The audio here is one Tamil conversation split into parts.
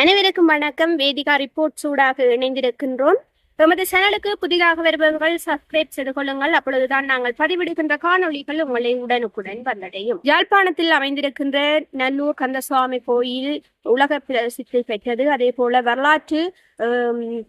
அனைவருக்கும் வணக்கம். வேதிகா ரிப்போர்ட் சூடாக இணைந்திருக்கின்றோம். எமது சேனலுக்கு புதிதாக வருபவர்கள் சப்ஸ்கிரைப் செய்து கொள்ளுங்கள். அப்பொழுதுதான் நாங்கள் பதிவிடுகின்ற காணொளிகள் உங்களை உடனுக்குடன் வந்தடையும். யாழ்ப்பாணத்தில் அமைந்திருக்கின்ற நல்லூர் கந்தசுவாமி கோயில் உலக பிரசித்தி பெற்றது. அதே போல வரலாற்று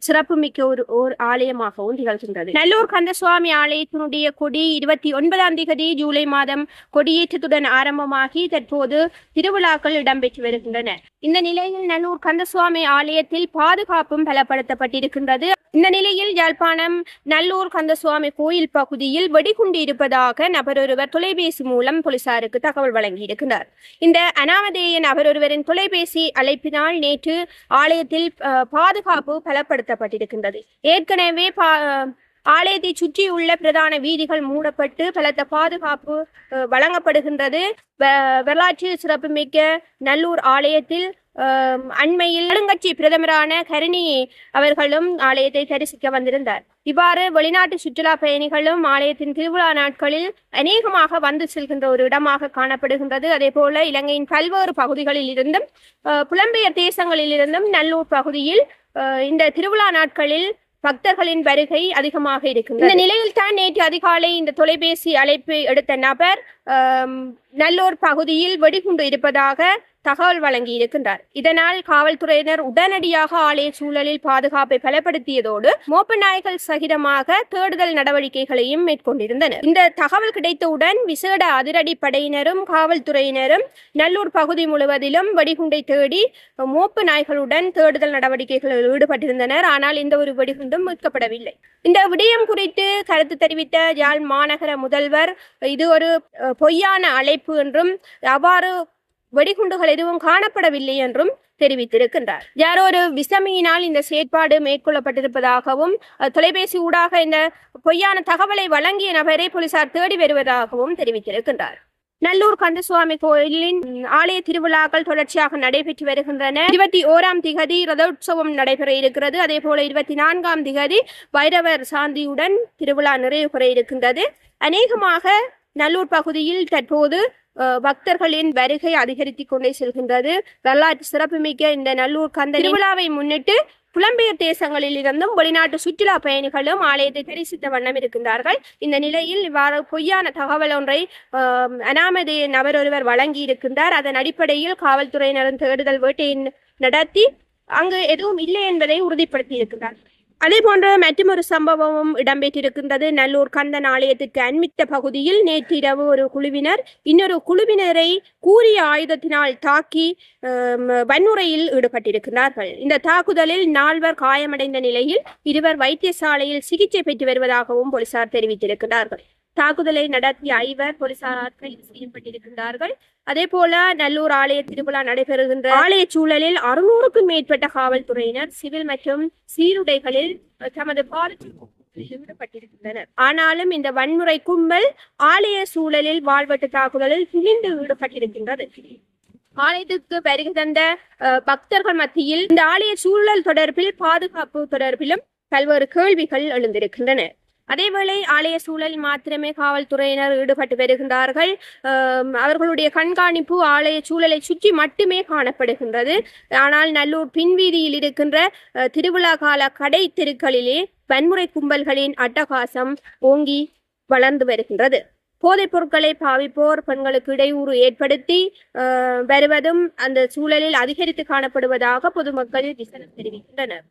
சிறப்புமிக்க ஒரு ஆலயமாகவும் திகழ்கின்றது. நல்லூர் கந்தசுவாமி ஆலயத்தினுடைய கொடி 29ஆம் தேதி ஜூலை மாதம் கொடியேற்றத்துடன் ஆரம்பமாகி தற்போது திருவிழாக்கள் இடம்பெற்று வருகின்றன. இந்த நிலையில் நல்லூர் கந்தசுவாமி ஆலயத்தில் பாதுகாப்பும் பலப்படுத்தப்பட்டிருக்கின்றது. இந்த நிலையில் யாழ்ப்பாணம் நல்லூர் கந்தசுவாமி கோயில் பகுதியில் வெடிகுண்டு இருப்பதாக நபர் ஒருவர் தொலைபேசி மூலம் போலீசாருக்கு தகவல் வழங்கியிருக்கிறார். இந்த அனாமதேய நபர் ஒருவரின் தொலைபேசி அழைப்பினால் நேற்று ஆலயத்தில் பாதுகாப்பு பலப்படுத்தப்பட்டிருக்கின்றது. ஏற்கனவே ஆலயத்தை சுற்றியுள்ள பிரதான வீதிகள் மூடப்பட்டு பலத்த பாதுகாப்பு வழங்கப்படுகின்றது. வரலாற்று சிறப்புமிக்க நல்லூர் ஆலயத்தில் அண்மையில் ஆளுங்கட்சி பிரதமரான கருணி அவர்களும் ஆலயத்தை தரிசிக்க வந்திருந்தார். இவ்வாறு வெளிநாட்டு சுற்றுலா பயணிகளும் ஆலயத்தின் திருவிழா நாட்களில் அநேகமாக வந்து செல்கின்ற ஒரு இடமாக காணப்படுகின்றது. அதே போல இலங்கையின் பல்வேறு பகுதிகளில் இருந்தும் புலம்பெயர் தேசங்களில் இருந்தும் நல்லூர் பகுதியில் இந்த திருவிழா நாட்களில் பக்தர்களின் வருகை அதிகமாக இருக்கின்றது. இந்த நிலையில் தான் நேற்று அதிகாலை இந்த தொலைபேசி அழைப்பு எடுத்த நபர் நல்லூர் பகுதியில் வெடிகுண்டு இருப்பதாக தகவல் வழங்கி இருக்கின்றார். இதனால் காவல்துறையினர் உடனடியாக ஆலய சூழலில் பாதுகாப்பை பலப்படுத்தியதோடு மோப்ப நாய்கள் சகிதமாக தேடுதல் நடவடிக்கைகளையும் மேற்கொண்டிருந்தனர். இந்த தகவல் கிடைத்தவுடன் விசேட அதிரடி படையினரும் காவல்துறையினரும் நல்லூர் பகுதி முழுவதிலும் வெடிகுண்டை தேடி மோப்ப நாய்களுடன் தேடுதல் நடவடிக்கைகளில் ஈடுபட்டிருந்தனர். ஆனால் இந்த ஒரு வெடிகுண்டும் மீட்கப்படவில்லை. இந்த விடயம் குறித்து கருத்து தெரிவித்த யாழ் மாநகர முதல்வர் இது ஒரு பொய்யான அழைப்பு என்றும் அவ்வாறு வெடிகுண்டுகள் எதுவும் காணப்படவில்லை என்றும் தெரிவித்திருக்கின்றார். யாரோ ஒரு விசமியினால் இந்த செயற்பாடு மேற்கொள்ளப்பட்டிருப்பதாகவும் தொலைபேசி ஊடாக இந்த பொய்யான தகவலை வழங்கிய நபரை போலீசார் தேடி வருவதாகவும் தெரிவித்திருக்கின்றார். நல்லூர் கந்தசுவாமி கோயிலின் ஆலய திருவிழாக்கள் தொடர்ச்சியாக நடைபெற்று வருகின்றன. 21ஆம் திகதி ரதோற்சவம் நடைபெற இருக்கிறது. அதே போல 24ஆம் திகதி வைரவர் சாந்தியுடன் திருவிழா நிறைவு பெற இருக்கின்றது. அநேகமாக நல்லூர் பகுதியில் தற்போது பக்தர்களின் வருகை அதிகரித்துக் கொண்டே செல்கின்றது. வரலாற்று சிறப்புமிக்க இந்த நல்லூர் கந்த திருவிழாவை முன்னிட்டு புலம்பெயர் தேசங்களில் இருந்தும் வெளிநாட்டு சுற்றுலா பயணிகளும் ஆலயத்தை தரிசித்த வண்ணம் இருக்கின்றார்கள். இந்த நிலையில் இவ்வாறு பொய்யான தகவல் ஒன்றை அனாமதேய நபர் ஒருவர் வழங்கி இருக்கின்றார். அதன் அடிப்படையில் காவல்துறையினரும் தேடுதல் வேட்டையை நடத்தி அங்கு எதுவும் இல்லை என்பதை உறுதிப்படுத்தி இருக்கின்றார். அதே போன்ற மற்றொரு சம்பவமும் இடம்பெற்றிருக்கின்றது. நல்லூர் கந்தன் ஆலயத்திற்கு அண்மித்த பகுதியில் நேற்றிரவு ஒரு குழுவினர் இன்னொரு குழுவினரை கூறிய ஆயுதத்தினால் தாக்கி வன்முறையில் ஈடுபட்டிருக்கிறார்கள். இந்த தாக்குதலில் 4 காயமடைந்த நிலையில் 2 வைத்தியசாலையில் சிகிச்சை பெற்று வருவதாகவும் போலீசார் தெரிவித்திருக்கிறார்கள். தாக்குதலை நடத்திய 5 போலீசாரால் கைது செய்யப்பட்டிருக்கின்றார்கள். அதே போல நல்லூர் ஆலய திருவிழா நடைபெறுகின்ற ஆலய சூழலில் 600க்கும் மேற்பட்ட காவல்துறையினர் சிவில் மற்றும் சீருடைகளில் தமது பாதுகாப்பில் ஈடுபட்டிருக்கின்றனர். ஆனாலும் இந்த வன்முறை கும்பல் ஆலய சூழலில் வாழ்வெட்டு தாக்குதலில் துணிந்து ஈடுபட்டிருக்கின்றது. ஆலயத்துக்கு வருகை தந்த பக்தர்கள் மத்தியில் இந்த ஆலய சூழல் தொடர்பில் பாதுகாப்பு தொடர்பிலும் பல்வேறு கேள்விகள் எழுந்திருக்கின்றன. அதேவேளை ஆலய சூழல் மாத்திரமே காவல்துறையினர் ஈடுபட்டு வருகின்றார்கள். அவர்களுடைய கண்காணிப்பு ஆலய சூழலை சுற்றி மட்டுமே காணப்படுகின்றது. ஆனால் நல்லூர் பின்வீதியில் இருக்கின்ற திருவிழா கால கடை தெருக்களிலே வன்முறை கும்பல்களின் அட்டகாசம் ஓங்கி வளர்ந்து வருகின்றது. போதைப் பொருட்களை பாவிப்போர் பெண்களுக்கு இடையூறு ஏற்படுத்தி வருவதும் அந்த சூழலில் அதிகரித்து காணப்படுவதாக பொதுமக்கள் விசனம் தெரிவிக்கின்றனர்.